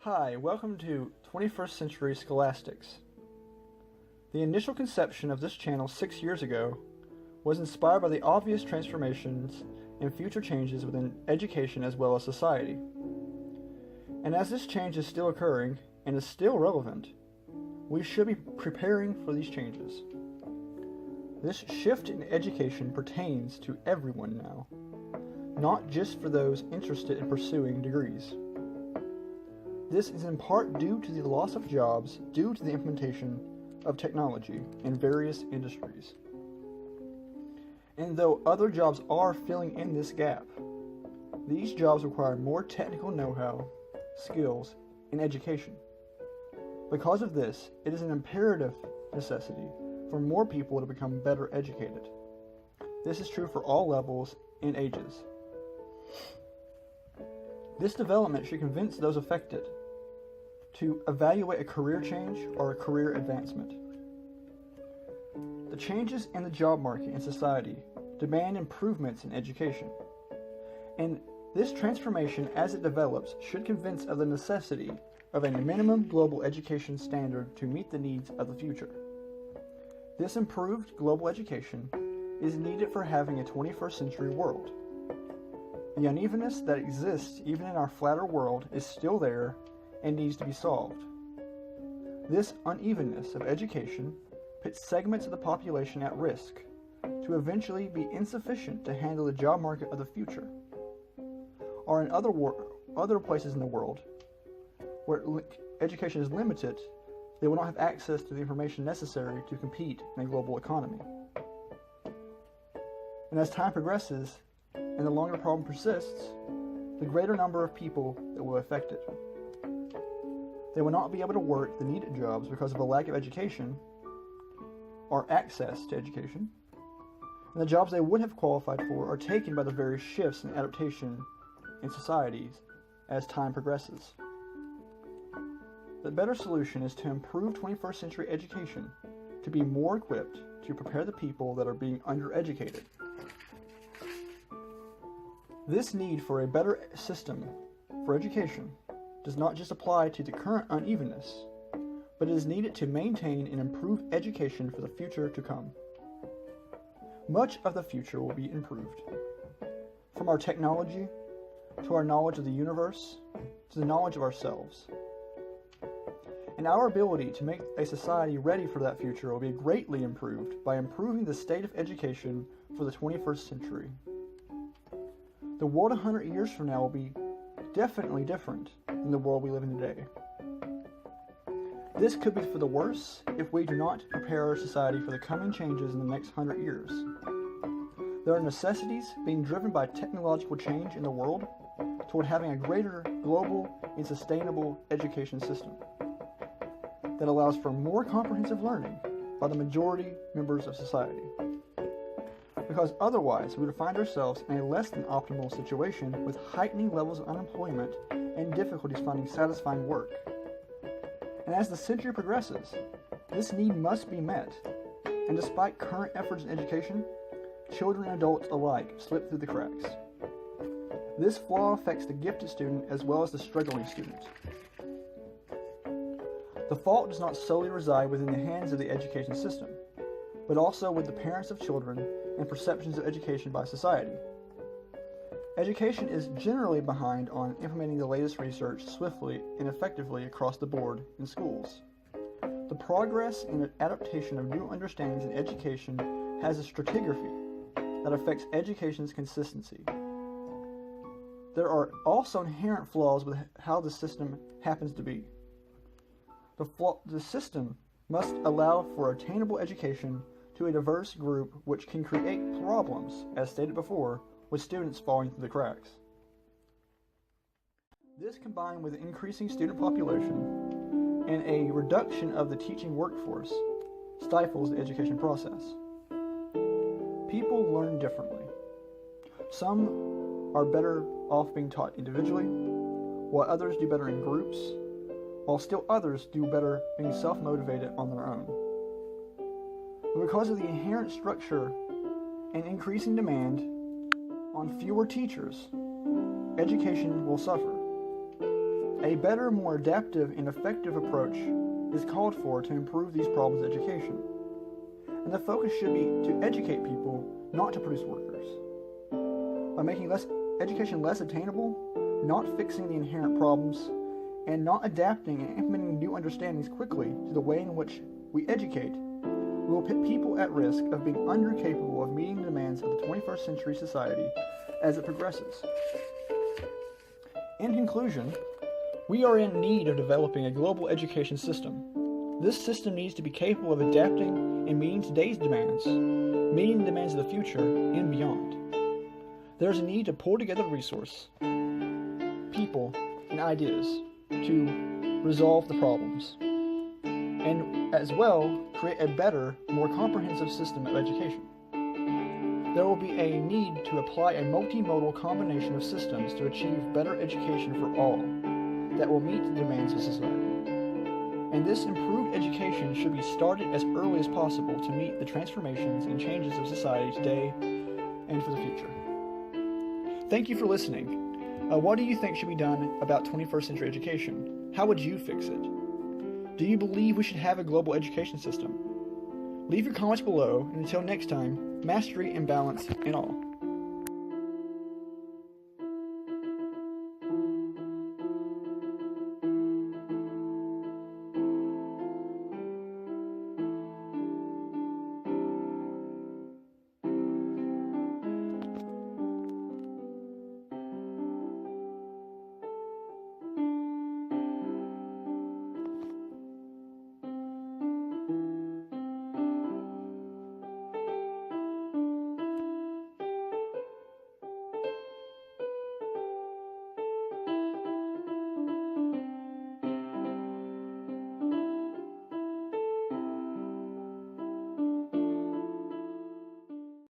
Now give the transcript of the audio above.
Hi, welcome to 21st Century Scholastics. The initial conception of this channel 6 years ago was inspired by the obvious transformations and future changes within education as well as society. And as this change is still occurring and is still relevant, we should be preparing for these changes. This shift in education pertains to everyone now, not just for those interested in pursuing degrees. This is in part due to the loss of jobs due to the implementation of technology in various industries. And though other jobs are filling in this gap, these jobs require more technical know-how, skills, and education. Because of this, it is an imperative necessity for more people to become better educated. This is true for all levels and ages. This development should convince those affected to evaluate a career change or a career advancement. The changes in the job market and society demand improvements in education, and this transformation as it develops should convince of the necessity of a minimum global education standard to meet the needs of the future. This improved global education is needed for having a 21st century world. The unevenness that exists even in our flatter world is still there and needs to be solved. This unevenness of education puts segments of the population at risk to eventually be insufficient to handle the job market of the future. Or in other places in the world where education is limited, they will not have access to the information necessary to compete in a global economy. And as time progresses, and the longer the problem persists, the greater number of people that will be affected. They will not be able to work the needed jobs because of a lack of education or access to education, and the jobs they would have qualified for are taken by the various shifts in adaptation in societies as time progresses. The better solution is to improve 21st century education to be more equipped to prepare the people that are being undereducated. This need for a better system for education does not just apply to the current unevenness, but is needed to maintain and improve education for the future to come. Much of the future will be improved, from our technology to our knowledge of the universe to the knowledge of ourselves. And our ability to make a society ready for that future will be greatly improved by improving the state of education for the 21st century. The world 100 years from now will be definitely different than the world we live in today. This could be for the worse if we do not prepare our society for the coming changes in the next 100 years. There are necessities being driven by technological change in the world toward having a greater global and sustainable education system that allows for more comprehensive learning by the majority members of society. Because otherwise we would find ourselves in a less than optimal situation with heightening levels of unemployment and difficulties finding satisfying work. And as the century progresses, this need must be met, and despite current efforts in education, children and adults alike slip through the cracks. This flaw affects the gifted student as well as the struggling student. The fault does not solely reside within the hands of the education system, but also with the parents of children and perceptions of education by society. Education is generally behind on implementing the latest research swiftly and effectively across the board in schools. The progress and adaptation of new understandings in education has a stratigraphy that affects education's consistency. There are also inherent flaws with how the system happens to be. The system must allow for attainable education to a diverse group, which can create problems, as stated before, with students falling through the cracks. This, combined with an increasing student population and a reduction of the teaching workforce, stifles the education process. People learn differently. Some are better off being taught individually, while others do better in groups, while still others do better being self-motivated on their own. But because of the inherent structure and increasing demand on fewer teachers, education will suffer. A better, more adaptive, and effective approach is called for to improve these problems in education. And the focus should be to educate people, not to produce workers. By making education less attainable, not fixing the inherent problems, and not adapting and implementing new understandings quickly to the way in which we educate, we will put people at risk of being undercapable of meeting the demands of the 21st century society as it progresses. In conclusion, we are in need of developing a global education system. This system needs to be capable of adapting and meeting today's demands, meeting the demands of the future, and beyond. There is a need to pull together resources, people, and ideas to resolve the problems, and as well create a better, more comprehensive system of education. There will be a need to apply a multimodal combination of systems to achieve better education for all that will meet the demands of society. And this improved education should be started as early as possible to meet the transformations and changes of society today and for the future. Thank you for listening. What do you think should be done about 21st century education? How would you fix it? Do you believe we should have a global education system? Leave your comments below, and until next time, mastery and balance in all.